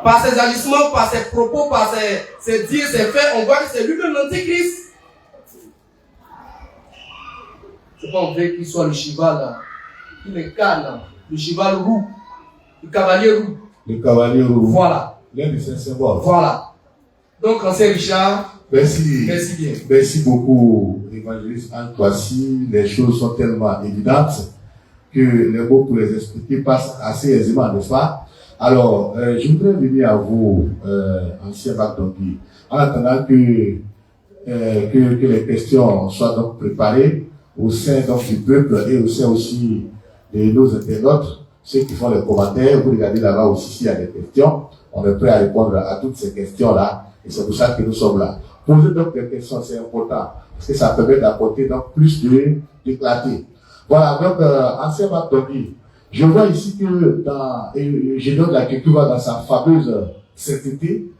Par ses agissements, par ses propos, par ses dires, ses faits, on voit que c'est lui-même l'antichrist. C'est pas on veut qu'il soit le cheval là, il est calme, le cheval roux, le cavalier roux. Le cavalier roux. Voilà. L'un de ses symboles. Voilà. Donc, ancien Richard, merci. Merci bien. Merci beaucoup, évangéliste Anne Kwasi. Les choses sont tellement évidentes que les mots pour les expliquer passent assez aisément, n'est-ce pas? Alors, je voudrais venir à vous, ancien Bagdongui, en attendant que les questions soient donc préparées au sein donc du peuple et au sein aussi de nos internautes, ceux qui font les commentaires. Vous regardez là-bas aussi s'il y a des questions. On est prêt à répondre à toutes ces questions-là et c'est pour ça que nous sommes là. Poser donc des questions, c'est important parce que ça permet d'apporter donc plus de clarté. Voilà, donc ancien Bagdongui, je vois ici que Gédéon de la Kekouva, dans sa fameuse sainteté,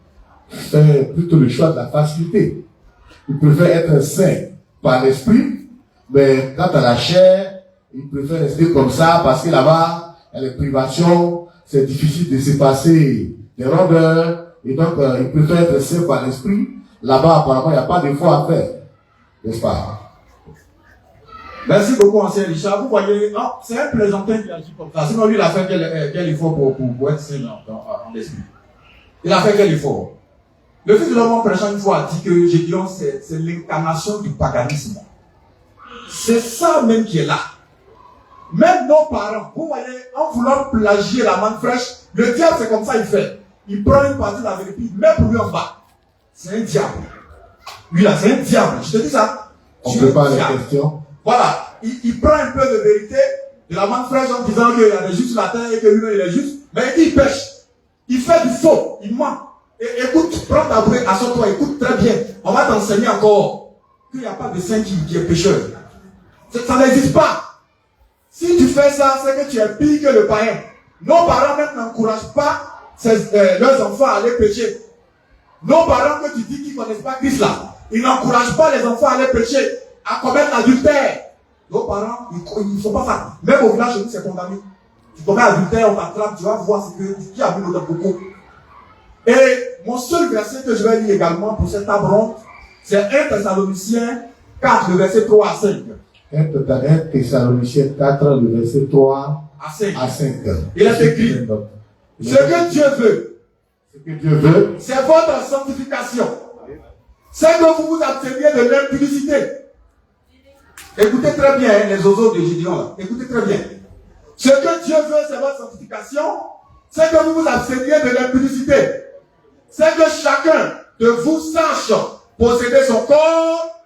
fait plutôt le choix de la facilité. Il préfère être saint par l'esprit, mais quant à la chair, il préfère rester comme ça parce que là-bas, il y a les privations, c'est difficile de se passer des rondeurs, et donc il préfère être saint par l'esprit. Là-bas, apparemment, il n'y a pas d'effort à faire, n'est-ce pas? Merci beaucoup, ancien Richard. Vous voyez, c'est un plaisantin qui agit comme ça. Sinon, lui, il a fait quel effort pour être saint en esprit. Il a fait quel effort? Le fils de l'homme prêchant une fois a dit que Gédéon, c'est l'incarnation du paganisme. C'est ça même qui est là. Même nos parents, vous voyez, en voulant plagier la manne fraîche, le diable, c'est comme ça il fait. Il prend une partie de la vérité, il met pour lui en bas. C'est un diable. Lui là, c'est un diable. Je te dis ça. On prépare les questions. Voilà. Il prend un peu de vérité de la manne fraîche en disant qu'il y a des justes sur la terre et que lui-même il est juste. Mais il pêche. Il fait du faux. Il ment. Et écoute, prends ta bouée, assois-toi, écoute très bien. On va t'enseigner encore qu'il n'y a pas de saint qui est pécheur. Ça n'existe pas. Si tu fais ça, c'est que tu es pire que le païen. Nos parents même n'encouragent pas leurs enfants à aller pécher. Nos parents que tu dis qu'ils ne connaissent pas Christ là, ils n'encouragent pas les enfants à aller pécher, à commettre l'adultère. Nos parents, ils ne sont pas ça. Même au village, chez nous, c'est condamné. Tu commets l'adultère, on t'attrape, tu vas voir ce qui a mis dans beaucoup. Et mon seul verset que je vais lire également pour cette table ronde, c'est 1 Thessaloniciens 4, le verset 3 à 5. 1 Thessaloniciens 4, le verset 3 à 5. Il est écrit, ce que Dieu veut, c'est votre sanctification. C'est que vous vous absteniez de l'impudicité. Écoutez très bien, hein, les oiseaux de Gédéon là. Écoutez très bien. Ce que Dieu veut, c'est votre sanctification. C'est que vous vous absteniez de l'impudicité. C'est que chacun de vous sache posséder son corps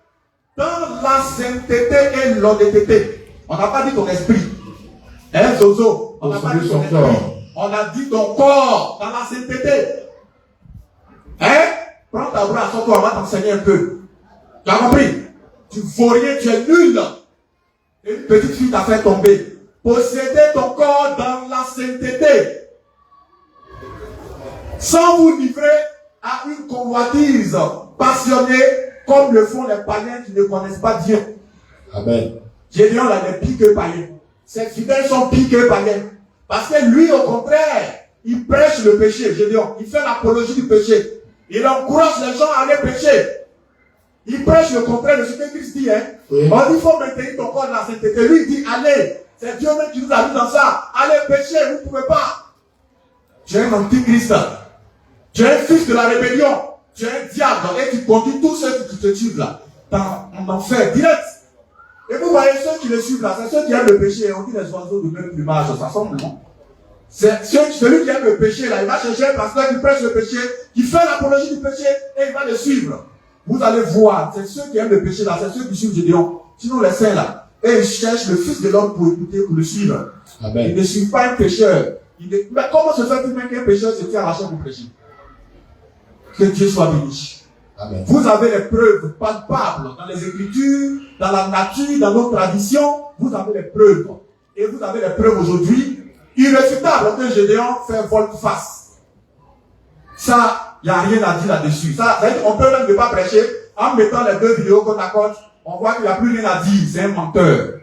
dans la sainteté et l'honnêteté. On n'a pas dit ton esprit. Hein, Zozo? On n'a pas dit ton esprit. On a dit ton corps dans la sainteté. Hein? Prends ta bras, toi, on va t'enseigner un peu. Tu as compris? Tu vaux rien, tu es nul. Une petite fille t'a fait tomber. Possédez ton corps dans la sainteté. Sans vous livrer à une convoitise passionnée comme le font les païens qui ne connaissent pas Dieu. Amen. Gédéon là n'est pire que païen. Ses fidèles sont pires que païens. Parce que lui, au contraire, il prêche le péché, Gédéon. Il fait l'apologie du péché. Il encourage les gens à aller pécher. Il prêche le contraire de ce que Christ dit. Hein? Oui. On dit qu'il faut maintenir ton corps dans la sainteté. Lui, il dit, allez. C'est Dieu même qui nous a mis dans ça. Allez pécher, vous ne pouvez pas. Tu es un antichrist. Tu es un fils de la rébellion. Tu es un diable. Et tu conduis tous ceux qui te suivent là. En enfer, direct. Et vous voyez ceux qui le suivent là, c'est ceux qui aiment le péché. On dit les oiseaux de même plumage. Ça semble, non? C'est celui qui aime le péché, là, il va chercher un pasteur qui prêche le péché, qui fait l'apologie du péché, et il va le suivre. Vous allez voir, c'est ceux qui aiment le péché, là, c'est ceux qui suivent Gédéon. Sinon, les saints, là, et ils cherchent le Fils de l'homme pour écouter, pour le suivre. Amen. Ils ne suivent pas un pécheur. Mais comment se fait-il même qu'un pécheur se tient à la chair pour pécher? Que Dieu soit béni. Amen. Vous avez les preuves palpables dans les Écritures, dans la nature, dans nos traditions. Vous avez les preuves. Et vous avez les preuves aujourd'hui irréfutables que Gédéon fait volte-face. Ça, il n'y a rien à dire là-dessus. Ça, on peut même ne pas prêcher. En mettant les deux vidéos qu'on accorde, on voit qu'il n'y a plus rien à dire. C'est un menteur.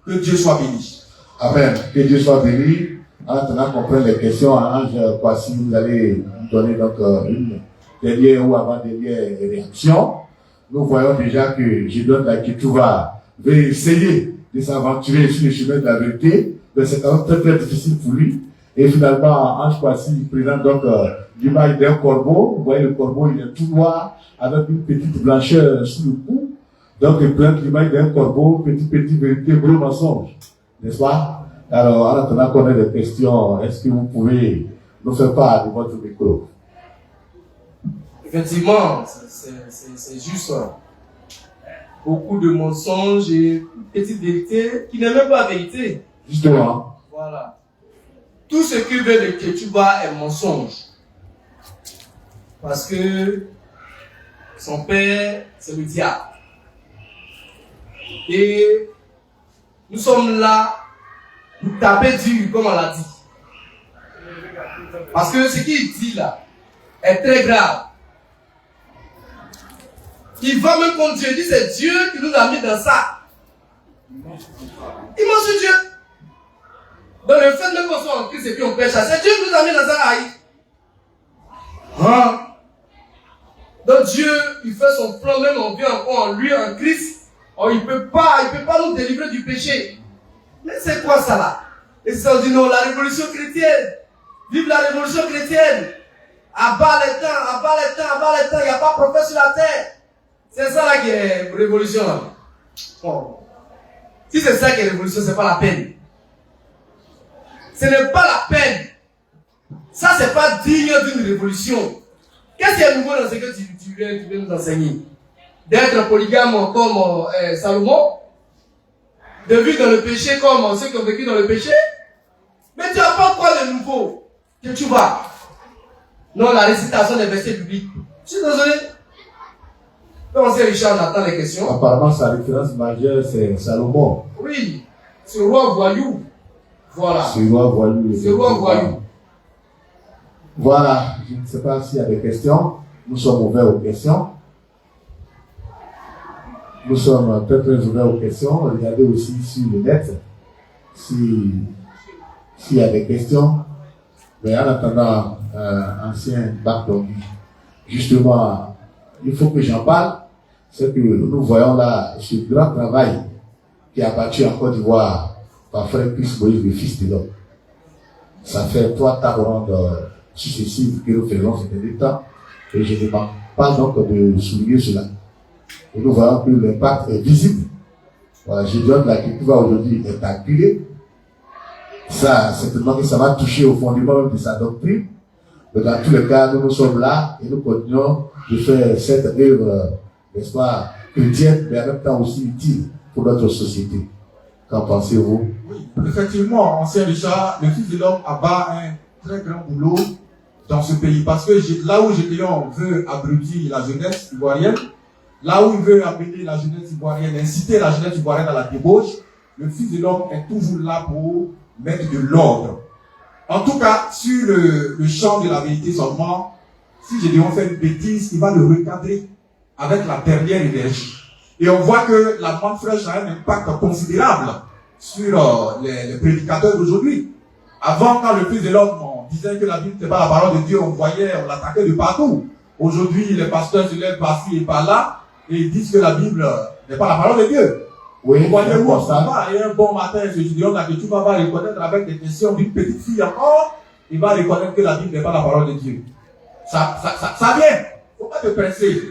Que Dieu soit béni. Amen. Que Dieu soit béni. En attendant qu'on prenne les questions, Ange, quoi, si vous allez nous donner donc une dernière ou avant-dernière réaction, nous voyons déjà que Gédéon veut essayer de s'aventurer sur le chemin de la vérité, mais c'est quand même très très difficile pour lui. Et finalement, Ange Kwasi présente donc l'image d'un corbeau. Vous voyez le corbeau, il est tout noir, avec une petite blancheur sous le cou. Donc il présente l'image d'un corbeau, petit vérité, gros mensonge. N'est-ce pas? Alors, en attendant qu'on ait des questions, est-ce que vous pouvez nous faire part de votre micro? Effectivement, c'est juste beaucoup de mensonges et petite vérité qui n'est même pas vérité. Justement. Voilà. Tout ce que veut le Ketchuba est mensonge. Parce que son père, c'est le diable. Et nous sommes là pour taper dur, comme on l'a dit. Parce que ce qu'il dit là est très grave. Il va même contre Dieu. Il dit c'est Dieu qui nous a mis dans ça. Il ment sur Dieu. Donc le fait de qu'on soit en Christ et puis on pêche, c'est Dieu qui nous a mis dans ça. Hein? Donc Dieu, il fait son plan, même on vient encore en lui, en Christ. Oh, il peut pas nous délivrer du péché. Mais c'est quoi ça là? Et ça on dit non, la révolution chrétienne. Vive la révolution chrétienne. Abat les temps, il n'y a pas prophète sur la terre. C'est ça là qui est révolution là. Bon. Si c'est ça qui est révolution, c'est pas la peine. Ce n'est pas la peine. Ça, c'est pas digne d'une révolution. Qu'est-ce qui est nouveau dans ce que tu viens nous enseigner? D'être polygame comme Salomon? De vivre dans le péché comme ceux qui ont vécu dans le péché? Mais tu n'as pas quoi de nouveau que tu vas. Non, la récitation des versets bibliques. Je suis désolé. Donc, c'est Richard, on attend les questions. Apparemment, sa référence majeure, c'est Salomon. Oui, ce roi voyou. Voilà. Ce roi voyou. Ce roi voyou. Voilà, je ne sais pas s'il y a des questions. Nous sommes ouverts aux questions. Nous sommes très très ouverts aux questions. Regardez aussi sur le net s'il y a des questions. Mais en attendant, ancien Bartoli, justement, il faut que j'en parle. C'est que nous voyons là ce grand travail qui a battu en Côte d'Ivoire par Frère Chris Moïse, le fils de l'homme. Ça fait 3 tables rondes successives que nous faisons ces derniers temps. Et je ne manque pas donc de souligner cela. Et nous voyons que l'impact est visible. Voilà, Gédéon de la Kikuva aujourd'hui est acculé. Ça, certainement que ça va toucher au fondement de sa doctrine. Mais dans tous les cas, nous sommes là et nous continuons de faire cette œuvre, n'est-ce pas, chrétienne, mais en même temps aussi utile pour notre société. Qu'en pensez-vous? Oui, effectivement, ancien Richard, le Fils de l'homme abat un très grand boulot dans ce pays. Parce que là où Gédéon veut abrutir la jeunesse ivoirienne, là où il veut amener la jeunesse ivoirienne, inciter la jeunesse ivoirienne à la débauche, le Fils de l'homme est toujours là pour mettre de l'ordre. En tout cas, sur le champ de la vérité seulement, si Gédéon fait une bêtise, il va le recadrer avec la dernière énergie. Et on voit que la bande fraîche a un impact considérable sur les prédicateurs d'aujourd'hui. Avant, quand le Fils de l'homme disait que la Bible n'était pas la parole de Dieu, on l'attaquait de partout. Aujourd'hui, les pasteurs se lèvent par-ci et par-là et ils disent que la Bible n'est pas la parole de Dieu. Oui, Voyez-vous, et un bon matin, ce Gédéon là que tu vas reconnaître avec des questions d'une petite fille encore, il va reconnaître que la Bible n'est pas la parole de Dieu. Ça vient. Faut pas te presser.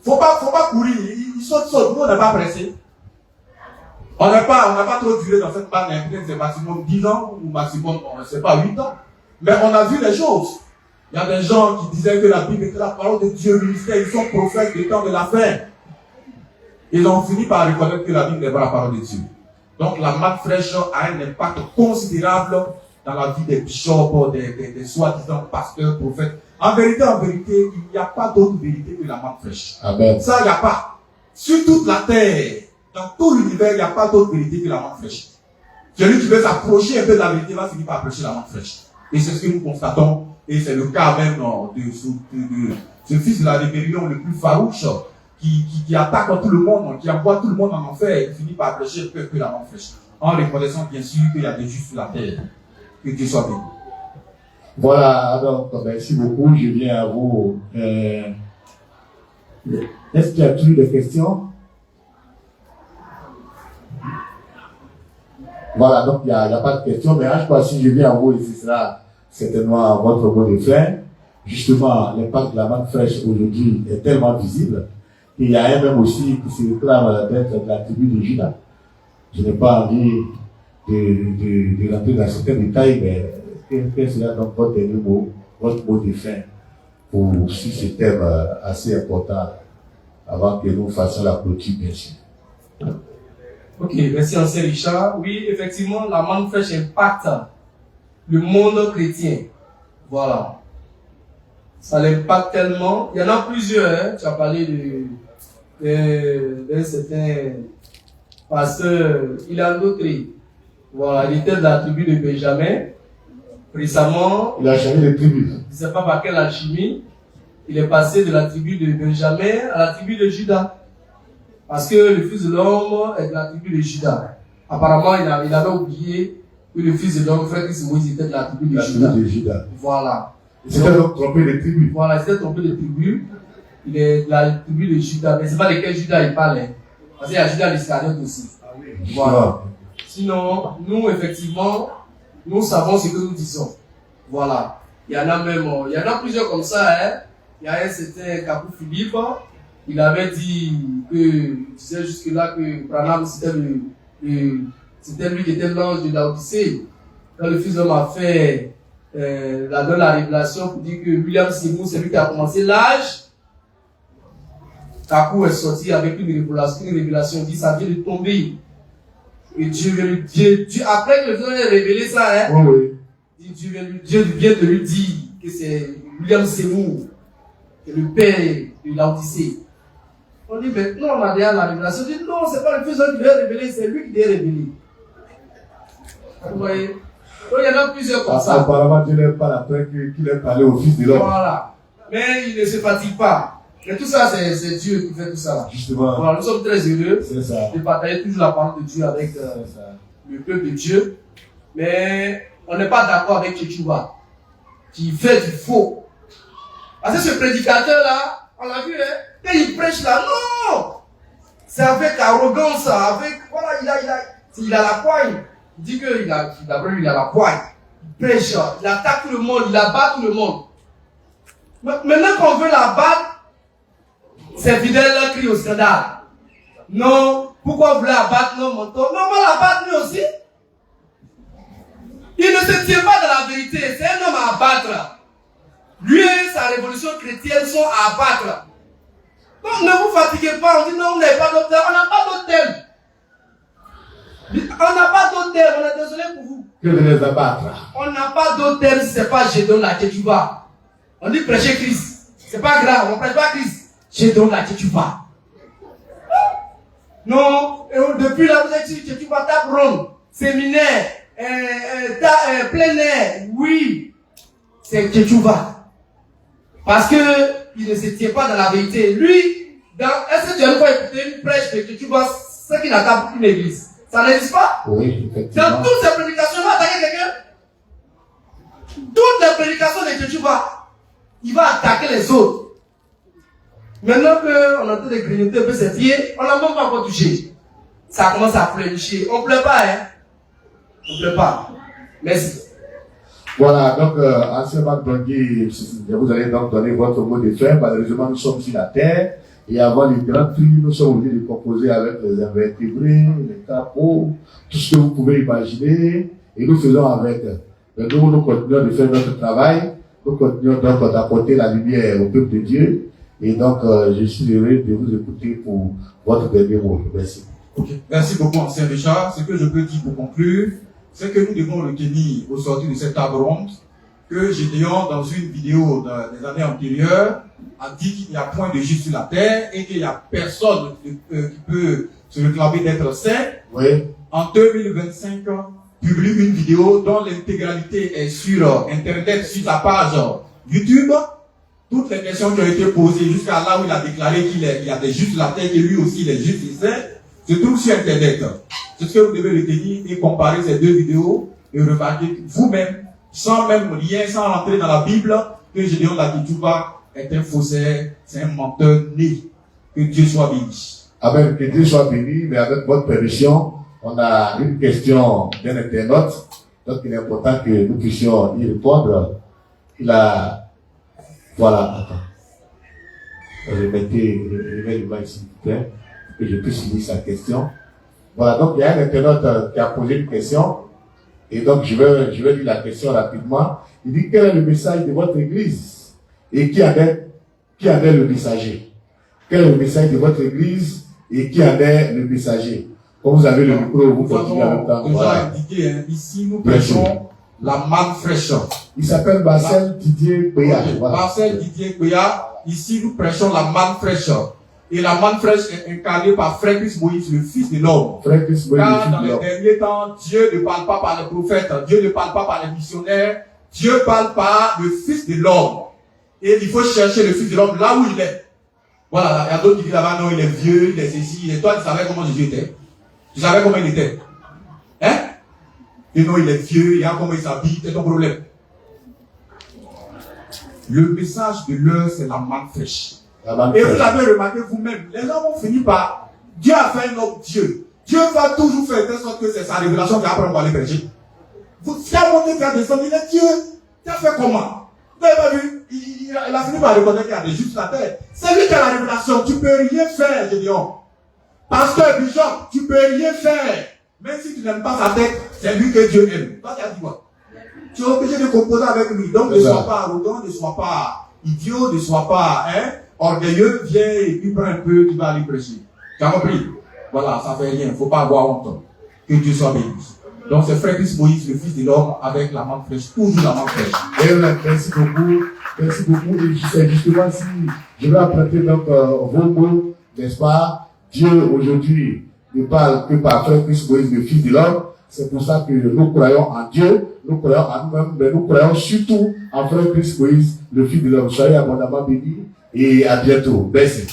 Faut pas courir. Il saute. Nous, on n'est pas pressé. On n'a pas trop duré dans cette banque, peut-être c'est maximum 10 ans, ou maximum, on ne sait pas, 8 ans. Mais on a vu les choses. Il y a des gens qui disaient que la Bible était la parole de Dieu, ministère, ils sont prophètes du temps de la fin. Ils ont fini par reconnaître que la Bible n'est pas la parole de Dieu. Donc la manne fraîche a un impact considérable dans la vie des bishops, des soi-disant pasteurs, prophètes. En vérité, il n'y a pas d'autre vérité que la manne fraîche. Amen. Ça, il n'y a pas. Sur toute la terre, dans tout l'univers, il n'y a pas d'autre vérité que la manne fraîche. Celui qui veut s'approcher un peu de la vérité va finir par approcher la manne fraîche. Et c'est ce que nous constatons. Et c'est le cas même de ce fils de la rébellion le plus farouche qui attaque tout le monde, qui envoie tout le monde en enfer et qui finit par prêcher que la manne fraîche. En reconnaissant bien sûr qu'il y a des justes sur la terre. Que Dieu soit béni. Voilà, donc merci beaucoup. Je viens à vous. Est-ce qu'il y a toujours des questions? Voilà, donc il n'y a pas de questions, mais je crois que si je viens à vous, et ce sera certainement votre mot de fin. Justement, l'impact de la manne fraîche aujourd'hui est tellement visible qu'il y a un même aussi qui se réclame d'être de la tribu de Juda. Je n'ai pas envie de rentrer dans certains détails, mais qu'est-ce que donc votre dernier mot, votre mot de fin pour sur ce thème assez important avant que nous fassions la clôture, bien sûr. Ok, merci Ancien Richard. Oui, effectivement, la manne fraîche impacte le monde chrétien. Voilà. Ça l'impacte tellement. Il y en a plusieurs. Hein. Tu as parlé d'un certain pasteur Ilan Dautré. Voilà, il était de la tribu de Benjamin. Récemment, Il a changé de tribu. je ne sais pas par quelle alchimie, il est passé de la tribu de Benjamin à la tribu de Juda. Parce que le Fils de l'homme est de la tribu de Juda. Apparemment, il avait oublié que le Fils de l'homme, frère Christ Moïse, était de la tribu de Juda. De Juda. Voilà. Il s'était donc trompé de tribu. Voilà, il s'était trompé de tribu. Il est de la tribu de Juda. Mais ce n'est pas de quel Juda il parle. Hein. Parce qu'il y a Juda l'Iscariote aussi. Voilà. Sinon, nous, effectivement, nous savons ce que nous disons. Voilà. Il y en a même, il y en a plusieurs comme ça. Hein. Il y a un certain Capou Philippe. Il avait dit que, il disait jusque-là que Branham, c'était lui qui était l'ange de la Odyssée. Quand le Fils de l'homme a fait la révélation pour dire que William Seymour, c'est lui qui a commencé l'âge, Kakou est sorti avec une révélation, dit ça vient de tomber. Et Dieu après que le Fils de l'homme ait révélé ça, hein, Oui. Dieu vient de lui dire que c'est William Seymour, que le père de la Odyssée. On dit, mais non, on a déjà la révélation. On dit, non, c'est pas le Fils de l'homme qui doit révéler, c'est lui qui doit révéler. Vous voyez? Donc, il y en a plusieurs comme ça. Apparemment, Dieu n'aime pas la preuve qu'il ait parlé au Fils de l'homme. Voilà. Mais il ne se fatigue pas. Mais tout ça, c'est Dieu qui fait tout ça. Justement. Voilà, nous sommes très heureux C'est ça. de partager toujours la parole de Dieu avec le peuple de Dieu. Mais on n'est pas d'accord avec Tchétchouba, qui fait du faux. Parce que ce prédicateur-là, on l'a vu, hein, quand il prêche là, non! C'est avec arrogance, avec, voilà, il a la poigne. Il dit qu'il a la poigne. Il prêche, il attaque tout le monde, il abat tout le monde. Maintenant qu'on veut l'abattre, ses fidèles crient au scandale. Non, pourquoi vous voulez abattre nos montants? Non, on va l'abattre lui aussi. Il ne se tient pas de la vérité, c'est un homme à abattre. Lui et sa révolution chrétienne sont à abattre. Donc ne vous fatiguez pas, on dit non, on n'a pas d'autre thème. On n'a pas d'autre thème. On n'a pas d'autre thème, on est désolé pour vous. Que de les abattre. On n'a pas d'autre thème, c'est pas Gédéon la Tchétchouba. On dit prêcher Christ. C'est pas grave, on prêche pas Christ. Gédéon la Tchétchouba. Non, depuis là, vous êtes dit Tchétchouba, tape ronde, séminaire, plein air, oui. C'est Tchétchouba. Parce que il ne se tient pas dans la vérité. Lui, est-ce que tu as une fois écouté une prêche de Tchétchouba, ce qui n'attaque une église? Ça n'existe pas? Oui, effectivement. Dans toutes ces prédications, il va attaquer quelqu'un. Toutes les prédications de Tchétchouba, il va attaquer les autres. Maintenant qu'on est en train de grignoter un peu ses pieds, on n'a même pas encore touché. Ça commence à pleurnicher. On ne pleure pas, hein? On ne pleure pas. Merci. Voilà, donc, Ancien Marc Blanqui, vous allez donc donner votre mot de fin. Malheureusement, nous sommes sur la terre Et avant les grands cris, nous sommes obligés de composer avec les invertébrés, les crapauds, tout ce que vous pouvez imaginer. Et nous faisons avec. Nous continuons de faire notre travail. Nous continuons donc d'apporter la lumière au peuple de Dieu. Et donc, je suis heureux de vous écouter pour votre dernier mot. Merci. Okay. Merci beaucoup, ancien Richard. Ce que je peux dire pour conclure, c'est que nous devons retenir au sortir de cette table ronde que Gédéon, dans une vidéo des années antérieures, a dit qu'il n'y a point de juste sur la terre et qu'il n'y a personne qui peut se réclamer d'être saint. Oui. En 2025, publie une vidéo dont l'intégralité est sur Internet, sur sa page YouTube. Toutes les questions qui ont été posées jusqu'à là où il a déclaré qu'il y a des justes sur la terre et lui aussi il est juste et saint, se trouve sur Internet. C'est ce que vous devez retenir et comparer ces deux vidéos et remarquer vous-même, sans même lien, sans rentrer dans la Bible, que Gédéon Lakituba est un faussaire, c'est un menteur né. Que Dieu soit béni. Amen, que Dieu soit béni, mais avec votre permission, on a une question d'un internaute, donc il est important que nous puissions y répondre. Il a, voilà, attends. Remettez le mic s'il vous plaît, que je puisse lire sa question. Voilà, donc il y a un internaute qui a posé une question, et donc je vais lire la question rapidement. Il dit, quel est le message de votre église? Et qui en est le messager? Quel est le message de votre église et qui en est le messager? Comme vous avez le micro, vous continuez en même temps. Voilà. Indiqué, hein, ici, nous prêchons la manne fraîche. Il s'appelle Marcel Didier Béat. Voilà. Marcel Didier Béat. Ici, nous prêchons la manne fraîche. Et la manne fraîche est incarnée par Frère Christ Moïse, le Fils de l'homme. Car dans les derniers temps, Dieu ne parle pas par les prophètes, Dieu ne parle pas par les missionnaires, Dieu parle par le Fils de l'homme. Et il faut chercher le Fils de l'homme là où il est. Voilà, il y a d'autres qui disent là-bas, non, il est vieux, il est ceci, il est toi, tu savais comment Jésus était. Tu savais comment il était. Hein? Et non, il est vieux, il y a comment il s'habille, c'est ton problème. Le message de l'heure, c'est la manne fraîche. Et vous avez remarqué vous-même, les gens vont finir par, Dieu a fait un homme Dieu. Dieu va toujours faire de sorte que c'est sa révélation qui après on va aller prêcher. Vous, si à monter, qui a descendu, il est Dieu. Tu as fait comment? Vous n'avez pas vu? Il a fini par reconnaître qu'il y a des justes sur la terre. C'est lui qui a la révélation. Tu peux rien faire, Gédéon. Pasteur, bishop, tu peux rien faire. Même si tu n'aimes pas sa tête, c'est lui que Dieu aime. Toi, tu as dit quoi? Tu es obligé de composer avec lui. Donc, ne sois pas arrogant, ne sois pas idiot, ne sois pas orgueilleux. Viens et puis prends un peu, tu vas aller prêcher. Tu as compris? Voilà, ça fait rien. Il ne faut pas avoir honte. Que Dieu soit béni. Donc, c'est Frère Christ Moïse, le Fils de l'homme, avec la manne fraîche. Toujours la manne fraîche. Et merci beaucoup. Merci beaucoup. Et c'est justement si je vais apprêter donc vos mots, n'est-ce pas? Dieu aujourd'hui ne parle que par Frère Christ Moïse, le Fils de l'homme. C'est pour ça que nous croyons en Dieu, nous croyons en nous-mêmes, mais nous croyons surtout en Frère Christ Moïse, le Fils de l'homme. Soyez abondamment bénis et à bientôt. Merci.